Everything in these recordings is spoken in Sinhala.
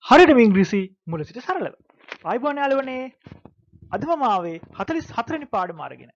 හරියටම ඉංග්‍රීසි මුල සිට සරලව. ආයිබෝන් යාළුවනේ. අද මම ආවේ 44 වෙනි පාඩම අරගෙන.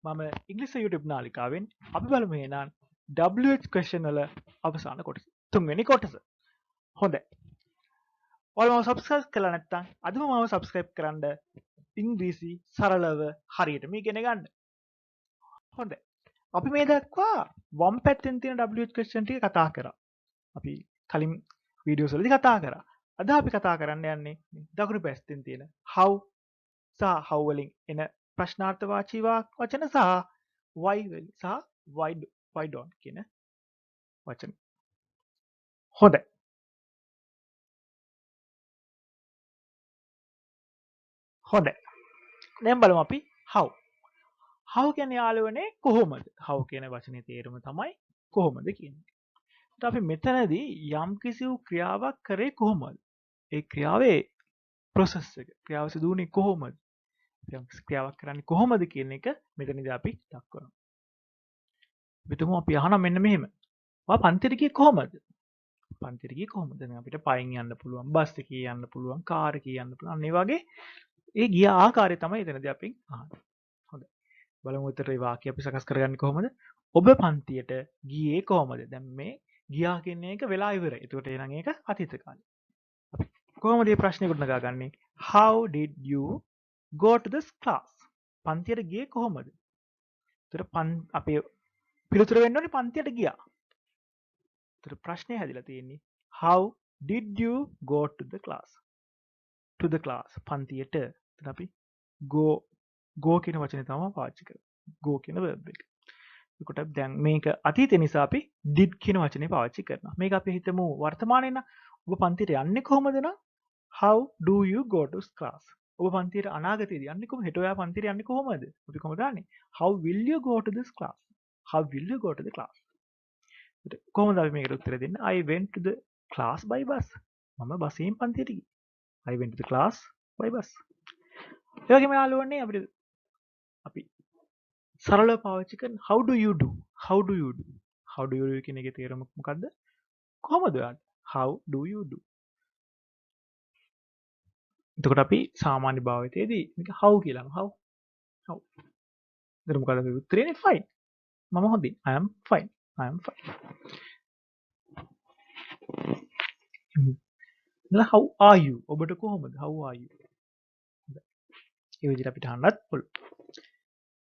මම ඉංග්‍රීසි YouTube නාලිකාවෙන් අපි බලමු එහෙනම් WH question වල අවසාන කොටස. තුන්වෙනි කොටස. හොඳයි. ඔයාලා මම subscribe කරලා නැත්නම් අදම මම subscribe කරන්න ඉංග්‍රීසි සරලව හරියටම ඉගෙන ගන්න. හොඳයි. අපි මේ දක්වා වම් පැත්තෙන් තියෙන WH question ටික කතා කරා. අපි කලින් වීඩියෝස් වලදී කතා කරා. අද අපි කතා කරන්න යන්නේ දකුණු පැත්තෙන් තියෙන how සහ how වලින් එන ප්‍රශ්නාර්ථවාචී වචන සහ why වලින් සහ why don't කියන වචන. හොඳයි. හොඳයි. දැන් බලමු අපි how. how කියන්නේ යාළුවනේ කොහොමද? how කියන වචනේ තේරුම තමයි කොහොමද කියන්නේ. අපි මෙතනදී යම් කිසි ක්‍රියාවක් කරේ කොහොමද? ඒ ක්‍රියාවේ process එක. ක්‍රියාව සිදු වුණේ කොහොමද? ක්‍රියාවක් කරන්නේ කොහොමද කියන එක මෙතනදී අපි දක්වනවා. මෙතන අපි අහන මෙන්න මෙහෙම. ඔයා පන්තියට ගියේ කොහොමද? පන්තියට ගියේ කොහොමද? දැන් අපිට පයින් යන්න පුළුවන්, බස් එකේ යන්න පුළුවන්, කාර් එකේ යන්න පුළුවන්. අන්න ඒ වගේ ඒ ගිය ආකාරය තමයි එතනදී අපි අහන්නේ. හොඳයි. බලමු උත්තර ඒ වාක්‍ය අපි සකස් කරගන්නේ කොහොමද? ඔබ පන්තියට ගියේ කොහොමද? දැන් මේ ගියා කියන එක වෙලා ඉවරයි. ඒකට එහෙනම් ඒක අතීත කාලේ. අපි කොහොමද මේ ප්‍රශ්නේ ගොඩනගාගන්නේ? How did you go to the class? පන්තියට ගියේ කොහොමද? ඒතර අපේ පිළිතුර වෙන්න ඕනේ පන්තියට ගියා. ඒතර ප්‍රශ්නේ හැදිලා තියෙන්නේ how did you go to the class? to the class පන්තියට. එතන අපි go කියන වචනේ තමයි පාවිච්චි කරන්නේ. go කියන verb එක. එතකොට දැන් මේක අතීතේ නිසා අපි did කියන වචනේ පාවිච්චි කරනවා. මේක අපි හිතමු වර්තමානයේ නම් ඔබ පන්තියට යන්නේ කොහොමද නම් how do you go to class? ඔබ පන්තියට අනාගතයේදී යන්නේ කොහොමද? හෙට ඔයා පන්තියට යන්නේ කොහොමද? අපි කොහොමද දන්නේ? how will you go to this class? how will you go to the class? කොහොමද අපි මේකට උත්තර දෙන්නේ? I went to the class by bus. මම බසයෙන් පන්තියට ගියේ. I went to the class by bus. ඒ වගේම යාළුවනේ අපිට අපි සරලව පාවිච්චි කරන how do you do? how do you do? how do you do කියන එකේ තේරුම මොකද්ද? කොහොමද ඔයාලට? how do you do? එතකොට අපි සාමාන්‍ය භාවිතයේදී මේක how කියලා how. එතන මොකද අපේ උත්තරේනේ fine. මම හොඳින්. I am fine. I am fine. how are you? ඔබට කොහොමද? how are you? ඒ විදිහට අපිට අහන්නත් පුළුවන්.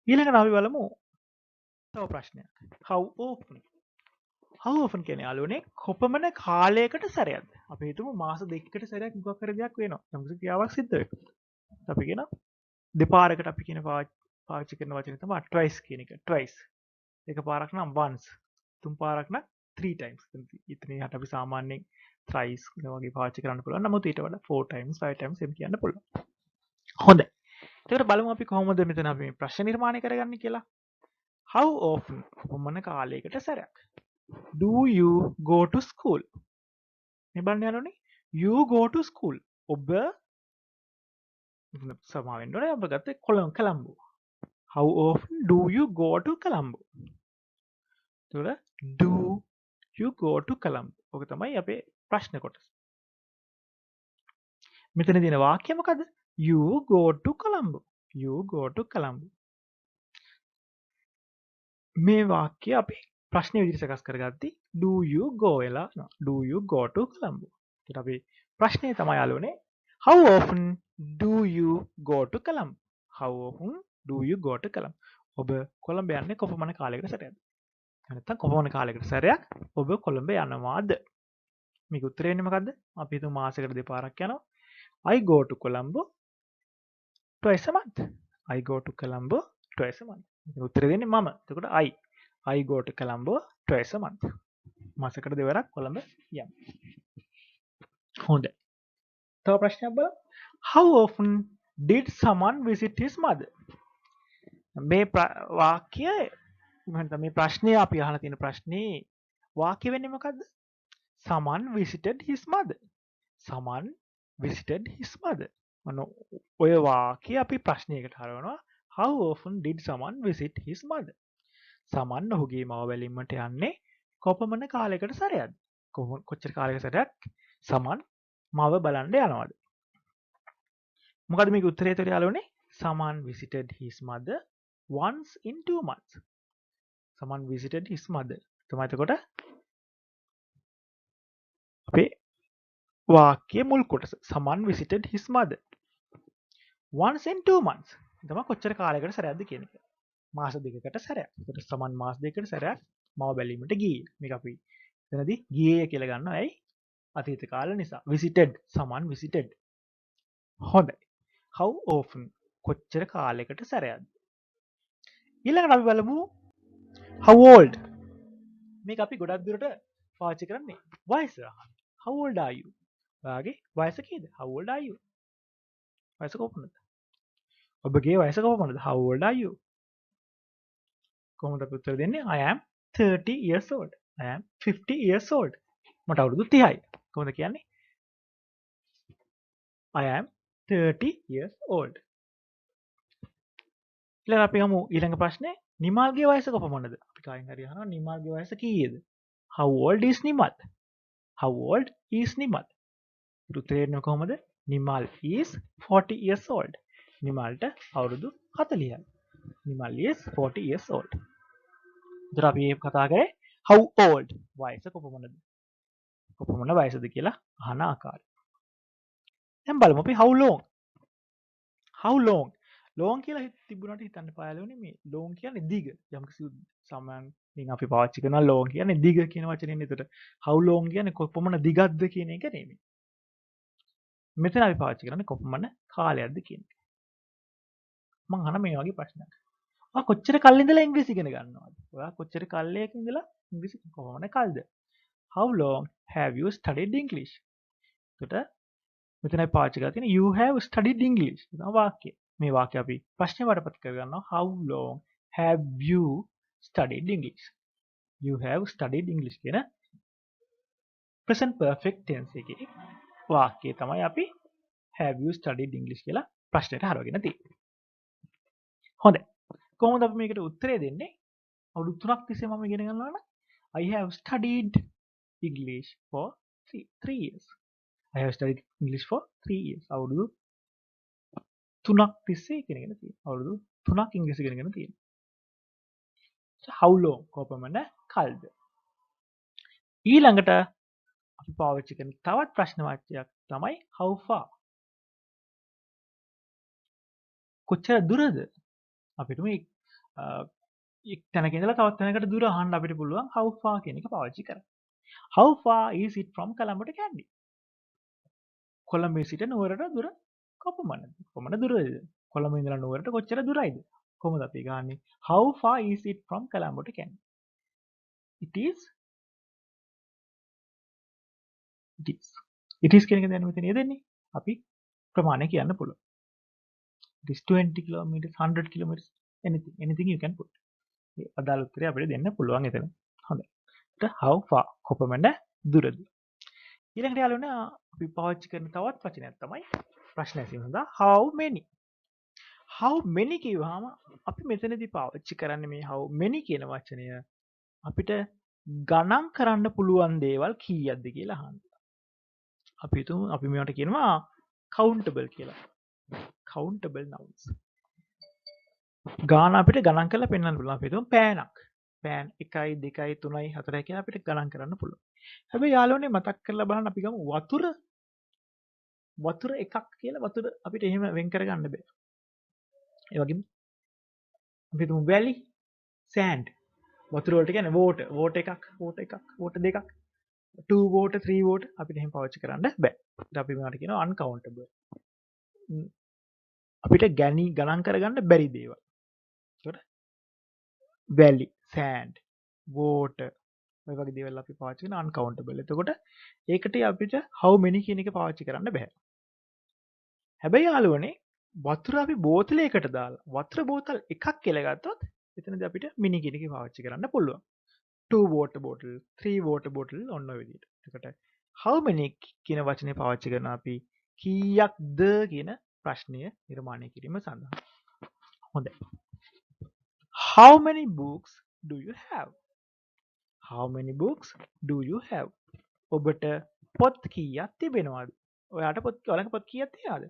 ඊළඟට අපි බලමු තව ප්‍රශ්නයක්. how often? how often කියන්නේ යාළුවනේ කොපමණ කාලයකට සැරයක්ද? අපි හිතමු මාස දෙකකට සැරයක් මොකක් හරි දෙයක් වෙනවා. යම්කිසි ක්‍රියාවක් සිද්ධ වෙනවා. අපි කියන දෙපාරකට අපි කියන පාවිච්චි කරන වචනේ තමයි twice කියන එක. twice. එක පාරක් නම් once. තුන් පාරක් නම් three times. ඉතින් යට අපි සාමාන්‍යයෙන් thrice වගේ පාවිච්චි කරන්න පුළුවන්. නමුත් ඊට වඩා four times, five times එහෙම කියන්න පුළුවන්. හොඳයි. එතකොට බලමු අපි කොහොමද මෙතන අපි මේ ප්‍රශ්න නිර්මාණය කරගන්නේ කියලා. How often කොපමණ කාලයකට සැරයක්? Do you go to school? මේ බලන්න යනෝනේ. You go to school. ඔබ සමාවෙන්න ඕනේ ඔබ ගත්තේ Colombo. How often do you go to Colombo? එතකොට do you go to Colombo? ඔක තමයි අපේ ප්‍රශ්න කොටස. මෙතන තියෙන වාක්‍යය මොකද්ද? You go to Colombo. You go to Colombo. මේ වාක්‍යය අපි ප්‍රශ්න විදිහට සකස් කරගත්තී do you go වෙලා do you go to Colombo? ඒකට අපි ප්‍රශ්නේ තමයි යාළුවනේ how often do you go to Colombo? how often do you go to Colombo? ඔබ කොළඹ යන්නේ කොපමණ කාලයකට සැරයක්ද? නැත්නම් කොපමණ කාලයකට සැරයක් ඔබ කොළඹ යනවාද? මේක උත්තරේ වෙන්නේ මොකද්ද? අපි හිතමු මාසෙකට දෙපාරක් යනවා. I go to Colombo twice a month. I go to Colombo twice a month. උත්තරේ දෙන්නේ මම. එතකොට I go to Colombo twice a month. මාසෙකට දෙවරක් Colombo යනවා. හොඳයි. තව ප්‍රශ්නයක් බලමු. How often did someone visit his mother? මේ වාක්‍යය මේ ප්‍රශ්නේ අපි අහලා තියෙන ප්‍රශ්නේ වාක්‍ය වෙන්නේ මොකද්ද? Someone visited his mother. Someone visited his mother. ඔය වාක්‍ය අපි ප්‍රශ්නයකට හරවනවා. How often did someone visit his mother? Someone ඔහුගේ මව බැලීමට යන්නේ කොපමණ කාලයකට සැරයක්ද? කොච්චර කාලයකට සැරයක් someone මව බලන්න යනවාද? මොකද මේකේ උත්තරය එතකොට යාළුවනේ someone visited his mother once in 2 months. someone visited his mother. තමයි එතකොට අපේ වාක්‍යයේ මුල් කොටස. someone visited his mother once in 2 months. තමයි කොච්චර කාලයකට සැරයක්ද කියන එක. මාස දෙකකට සැරයක්. එතකොට someone මාස දෙකකට සැරයක් මව බැලීමට ගියේ. මේක අපි එතනදී ගියේ කියලා ගන්නවා. ඇයි? අතීත කාල නිසා. visited someone visited. හොඳයි. how often කොච්චර කාලයකට සැරයක්ද? ඊළඟට අපි බලමු how old. මේක අපි ගොඩක් දුරට පාවිච්චි කරන්නේ වයස අහන්න. how old are you? ඔයාගේ වයස කීයද? how old are you? වයස කොපමණද? ඔබගේ වයස කොපමණද? how old are you? කොහොමද අපි උත්තර දෙන්නේ? I am 30 years old. I am 50 years old. මට අවුරුදු 30යි. කොහොමද කියන්නේ? I am 30 years old. ඊළඟ අපි ගමු ඊළඟ ප්‍රශ්නේ. නිමල්ගේ වයස කොපමණද? අපි කායින් හරි අහනවා නිමල්ගේ වයස කීයද? How old is Nimal? How old is Nimal? උත්තරේ එන්නේ කොහොමද? Nimal is 40 years old. නිමල්ට අවුරුදු 40යි. Nimal is 40 years old. ඉතින් අපි මේ කතා කරේ how old වයස කොපමණද? කොපමණ වයසද කියලා අහන ආකාරය. දැන් බලමු අපි how long. how long. long කියලා තිබුණාට හිතන්න පායලෝනේ මේ long කියන්නේ දිග. යම්කිසි සමයන් අපි පාවිච්චි කරන long කියන්නේ දිග කියන වචනේනේ. එතකොට how long කියන්නේ කොපමණ දිගක්ද කියන එක නෙමෙයි. මෙතන අපි පාවිච්චි කරන්නේ කොපමණ කාලයක්ද කියන එක. මම අහන මේ වගේ ප්‍රශ්නයක්. ඔයා කොච්චර කල් ඉඳලා ඉංග්‍රීසි ඉගෙන ගන්නවද? ඔයා කොච්චර කාලයක ඉඳලා ඉංග්‍රීසි කොහොමද කල්ද? How long have you studied English? එතකොට මෙතන අපි පාවිච්චි කරලා තියෙන you have studied English. කියන වාක්‍යය. මේ වාක්‍ය අපි ප්‍රශ්නේ වඩපත් කරගන්නවා how long have you studied English? You have studied English කියන present perfect tense එකේ වාක්‍යය තමයි අපි have you studied English කියලා ප්‍රශ්නෙට හරවගෙන තියෙන්නේ. හොඳයි. කොහොමද අපි මේකට උත්තරේ දෙන්නේ? අවුරුදු 3ක් තිස්සේ මම ඉගෙන ගන්නවා නම් I have studied English for 3 years. I have studied English for 3 years. අවුරුදු 3ක් තිස්සේ ඉගෙනගෙන තියෙනවා. අවුරුදු 3ක් ඉංග්‍රීසි ඉගෙනගෙන තියෙනවා. How long කොපමණ කල්ද? ඊළඟට අපි පාවිච්චි කරන තවත් ප්‍රශ්න වාක්‍යයක් තමයි how far. කොච්චර දුරද? අපිට මේ එක් තැනක ඉඳලා තවත් තැනකට දුර අහන්න අපිට පුළුවන් how far කියන එක පාවිච්චි කරන්න. How far is it from Colombo to Kandy? කොළඹේ සිට නුවරට දුර කොපමණද? කොපමණ දුරද? කොළඹ ඉඳලා නුවරට කොච්චර දුරයිද? කොහොමද අපි ගන්නේ? How far is it from Colombo to Kandy? It is කියන එක දැන් මෙතන දෙන්නේ. අපි ප්‍රමාණය කියන්න පුළුවන්. It is 20 kilometers, 100 kilometers, anything you can put. මේ අදාළ උත්තරය අපිට දෙන්න පුළුවන් එතන. හොඳයි. how far කොපමණ දුරද? ඊළඟට යාළුවනේ අපි පාවිච්චි කරන තවත් වචනයක් තමයි ප්‍රශ්න ඇසීම සඳහා how many. how many කියවහම අපි මෙතනදී පාවිච්චි කරන්නේ මේ how many කියන වචනය අපිට ගණන් කරන්න පුළුවන් දේවල් කීයක්ද කියලා අහන්න. අපි හිතමු අපි මේවට කියනවා countable කියලා. countable nouns. ගාන අපිට ගණන් කරලා පෙන්වන්න පුළුවන්. අපි හිතමු පෑනක්. පෑන් 1යි 2යි 3යි 4යි කියලා අපිට ගණන් කරන්න පුළුවන්. හැබැයි යාළුවනේ මතක් කරලා බලන්න අපි ගමු වතුර. වතුර එකක් කියලා වතුර අපිට එහෙම වෙන් කරගන්න බෑ. ඒ වගේම අපි හිතමු වැලි, sand. වතුර වලට කියන්නේ water. water එකක්, water එකක්, water දෙකක්. 2 water 3 water අපිට එහෙම පාවිච්චි කරන්න බෑ. ඊට අපි මේවට කියනවා uncountable. අපිට ගණන් කරගන්න බැරි දේවල්. ඒකට වැලි, sand, water ඔය වගේ දේවල් අපි පාවිච්චි කරන uncountable. එතකොට ඒකට අපිට how many කියන එක පාවිච්චි කරන්න බෑ. හැබැයි යාළුවනේ වතුර අපි බෝතලයකට දාලා වතුර බෝතල් එකක් කියලා ගත්තොත් එතනදී අපිට මිනි කියන එක පාවිච්චි කරන්න පුළුවන්. 2 water bottle, 3 water bottle ඔන්න ඔය විදිහට. එතකොට how many කියන වචනේ පාවිච්චි කරන අපි කීයක්ද කියන ප්‍රශ්නය නිර්මාණය කිරීම සඳහා. හොඳයි. How many books do you have? How many books do you have? ඔබට පොත් කීයක් තිබෙනවද? ඔයාට ඔයාලගේ පොත් කීයක් තියෙනවද?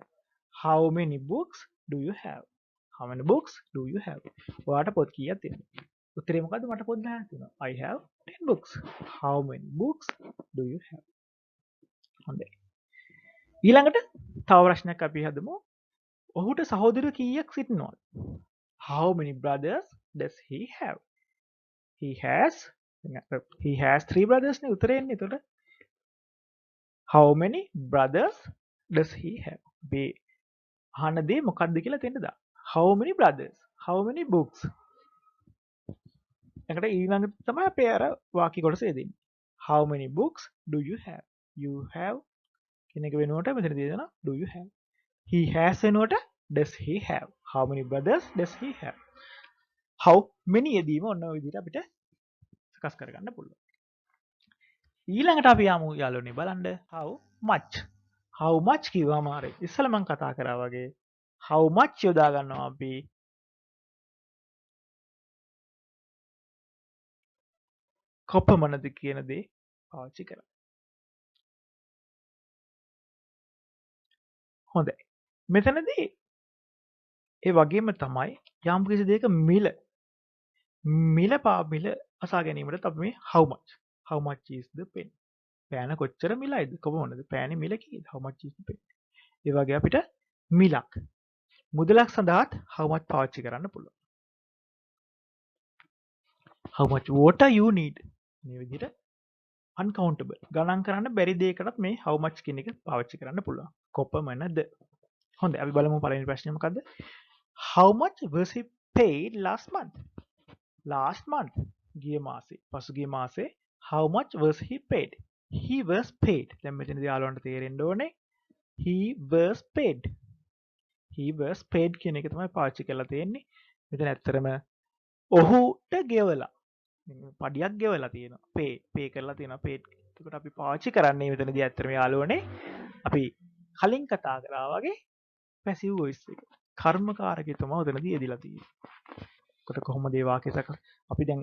How many books do you have? How many books do you have? ඔයාට පොත් කීයක් තියෙනවද? උත්තරේ මොකද්ද? මට පොත් 10ක් තියෙනවා. I have 10 books. How many books do you have? හොඳයි. ඊළඟට තව ප්‍රශ්නයක් අපි හදමු. ඔහුට සහෝදරයෝ කීයක් සිටිනවද? How many brothers does he have? He has 3 brothers නේ උත්තරේ එන්නේ. එතකොට how many brothers does he have? මේ අහන දේ මොකක්ද කියලා දෙන්න දා. How many brothers? How many books? එකට ඊළඟ තමයි අපේ අර වාක්‍ය කොටස දෙන්නේ. How many books do you have? You have කියන එක වෙනුවට මෙතන තියෙනවා do you have. He has වෙනුවට does he have. How many brothers does he have? How many යෙදීම ඔන්න ඔය විදිහට අපිට සකස් කරගන්න පුළුවන්. ඊළඟට අපි යමු යාළුවනේ බලන්න how much. How much කිව්වම අර ඉස්සෙල්ලා මම කතා කරා වගේ how much යොදා ගන්නවා අපි කොපමණද කියන දේ පාවිච්චි කරලා. හොඳයි. මෙතනදී ඒ වගේම තමයි යම් කිසි දෙයක මිල අසා ගැනීමට අපි මේ how much is the pen? පෑන කොච්චර මිලයිද? කොපමණද? පෑනේ මිල කීයද? how much is the pen? ඒ වගේ අපිට මිලක් මුදලක් සඳහාත් how much පාවිච්චි කරන්න පුළුවන්. how much water you need? මේ විදිහට uncountable ගණන් කරන්න බැරි දෙයකටත් මේ how much කියන එක පාවිච්චි කරන්න පුළුවන්. කොපමණද? හොඳයි අපි බලමු පළවෙනි ප්‍රශ්නේ මොකද්ද? How much was he paid last month? Last month ගිය මාසේ පසුගිය මාසේ how much was he paid? He was paid. දැන් මෙතනදී යාළුවන්ට තේරෙන්න ඕනේ he was paid. He was paid කියන එක තමයි පාවිච්චි කරලා තියෙන්නේ. මෙතන ඇත්තටම ඔහුට ගෙවලා පඩියක් ගෙවලා තියෙනවා. pay කරලා තියෙනවා paid. එතකොට අපි පාවිච්චි කරන්නේ මෙතනදී ඇත්තටම යාළුවනේ අපි කලින් කතා කරා වගේ passive voice එක. කර්මකාරකය තමයි උතනදී යෙදিলা තියෙන්නේ. කොට කොහොමද ඒ වාක්‍යය අපි දැන්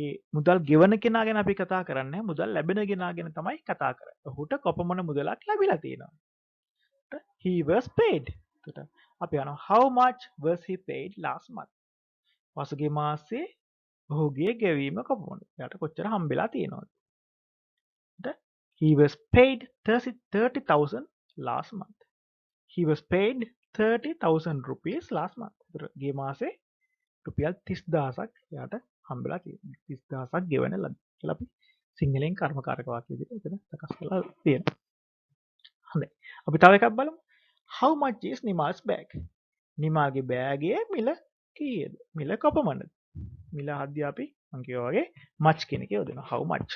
ඒ මුදල් ගෙවන කෙනා ගැන අපි කතා කරන්නේ මුදල් ලැබෙන කෙනා ගැන තමයි කතා කරන්නේ. ඔහුට කොපමණ මුදලක් ලැබිලා තියෙනවා. He was paid. එතකොට අපි අහනවා how much was he paid last month? පසුගිය මාසේ ඔහුගේ ගෙවීම කොපමණද? එයාට කොච්චර හම්බෙලා තියෙනවද? He was paid 30,000 last month. He was paid 30,000 rupees last month. ගිය මාසේ රුපියල් 30,000ක් එයාට හම්බෙලා තියෙනවා. 30,000ක් ගෙවන ලද කියලා අපි සිංහලෙන් කර්මකාරක වාක්‍ය විදිහට එතන සකස් කරලා තියෙනවා. හොඳයි. අපි තව එකක් බලමු. How much is Nimal's bag? නිමාගේ බෑගේ මිල කීයද? මිල කොපමණද? මිල අහද්දී අපි මම කියවා වගේ much කියන එක යොදනවා. How much?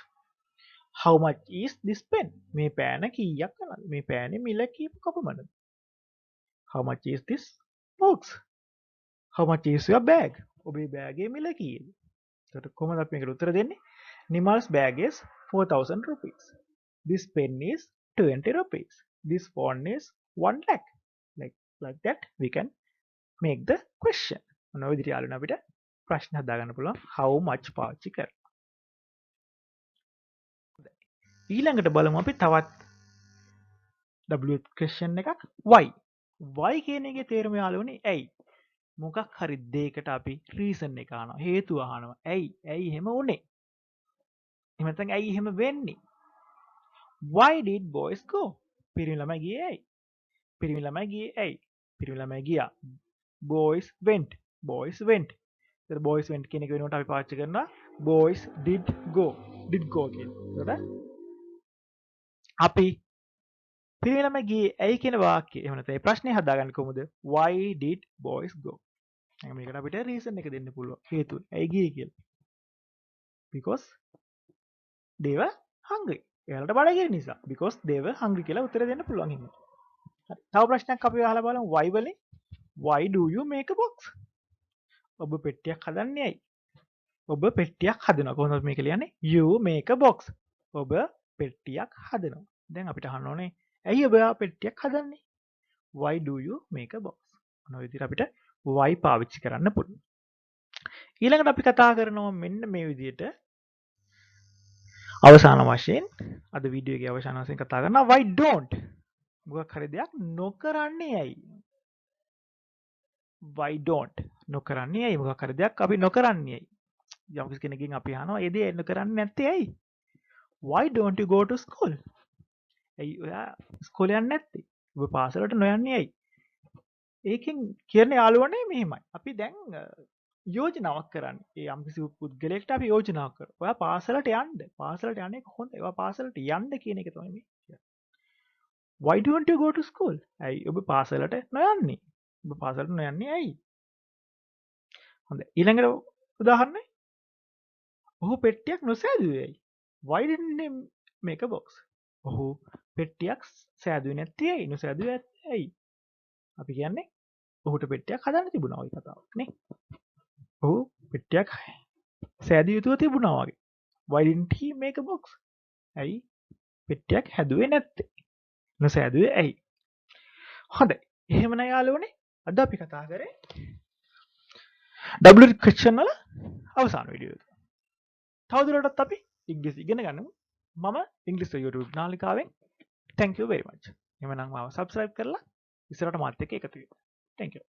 How much is this pen? මේ පෑන කීයක් කරනවද? මේ පෑනේ මිල කීප කොපමණද? How much is this box? How much is your bag? ඔබේ බෑගේ මිල කීයද? එතකොට කොහොමද අපි මේකට උත්තර දෙන්නේ? Nimal's bag is 4,000 rupees. This pen is 20 rupees. This phone is 1 lakh. Like that we can make the question. මොන විදිහට යාළුවනේ අපිට ප්‍රශ්න හදාගන්න පුළුවන් how much පාවිච්චි කරලා. ඊළඟට බලමු අපි තවත් W question එකක් why. why කියන එකේ තේරුම යාළුවනේ ඇයි? මොකක් හරි දෙයකට අපි reason එක අහනවා. හේතුව අහනවා. ඇයි එහෙම වුනේ? එහෙම නැත්නම් ඇයි එහෙම වෙන්නේ? Why did boys go? පිරිමි ළමයි ගියේ ඇයි? පිරිමි ළමයි ගියේ ඇයි? පිරිමි ළමයි ගියා. Boys went. එතකොට boys went කියන එක වෙනුවට අපි පාවිච්චි කරනවා boys did go. did go කියන. එතකොට අපි පිරිමි ළමයි ගියේ ඇයි කියන වාක්‍යය එහෙම නැත්නම් ඒ ප්‍රශ්නේ හදාගන්නේ කොහොමද? Why did boys go? මේකට අපිට reason එක දෙන්න පුළුවන්. හේතුව. ඇයි ගියේ කියලා. Because they were hungry. එයාලට බඩගිනි නිසා. Because they were hungry කියලා උත්තර දෙන්න පුළුවන් හින්දා. හරි. තව ප්‍රශ්නයක් අපි අහලා බලමු why වලින්. Why do you make a box? ඔබ පෙට්ටියක් හදන්නේ ඇයි? ඔබ පෙට්ටියක් හදනවා. කොහොමද මේක ලියන්නේ? You make a box. ඔබ පෙට්ටියක් හදනවා. දැන් අපිට අහන්න ඕනේ ඇයි ඔබ පෙට්ටියක් හදන්නේ? Why do you make a box? මොන විදිහට අපිට why පාවිච්චි කරන්න පුළුවන්. ඊළඟට අපි කතා කරනවා මෙන්න මේ විදිහට අවසාන වශයෙන් අද වීඩියෝ එකේ අවසාන වශයෙන් කතා කරනවා why don't. මොකක් හරි දෙයක් නොකරන්නේ ඇයි? why don't නොකරන්නේ ඇයි? මොකක් හරි දෙයක් අපි නොකරන්නේ ඇයි? යම් කිසි කෙනකින් අපි අහනවා ඒ දේ නොකරන්නේ නැත්තේ ඇයි? why don't you go to school? ඇයි ඔයා ඉස්කෝලේ යන්නේ නැත්තේ? ඔබ පාසලට නොයන්නේ ඇයි? ඒකෙන් කියන්නේ යාළුවනේ මෙහෙමයි. අපි දැන් යෝජනාවක් කරන්න. ඒ යම් කිසි පුද්ගලයෙක්ට අපි යෝජනාවක් කරනවා. ඔයා පාසලට යන්න. පාසලට යන්නේ කොහොමද? ඔයා පාසලට යන්න කියන එක තමයි මේ කියන්නේ. why don't you go to school? ඇයි ඔබ පාසලට නොයන්නේ? ඔබ පාසලට නොයන්නේ ඇයි? හොඳයි. ඊළඟට උදාහරණය. ඔහු පෙට්ටියක් නොසෑදුවේ ඇයි? why didn't he make a box? ඔහු පෙට්ටියක් සෑදුවේ නැත්තේ ඇයි? නොසෑදුවේ නැත්තේ ඇයි? අපි කියන්නේ ඔහුට පෙට්ටියක් හදන්න තිබුණා වගේ කතාවක් නේ. ඔහු පෙට්ටියක් සෑදිය යුතුව තිබුණා වගේ. why didn't he make a box? ඇයි පෙට්ටියක් හැදුවේ නැත්තේ? නොසෑදුවේ ඇයි? හොඳයි. එහෙමනම් යාළුවනේ අද අපි කතා කරේ W question වල අවසාන වීඩියෝ එක. තවදුරටත් අපි ඉංග්‍රීසි ඉගෙන ගන්නමු. මම ඉංග්‍රීසි YouTube නාලිකාවෙන් thank you very much. එහෙමනම් මාව subscribe කරලා ඉස්සරහට මාත් එක්ක එකතු වෙන්න. thank you.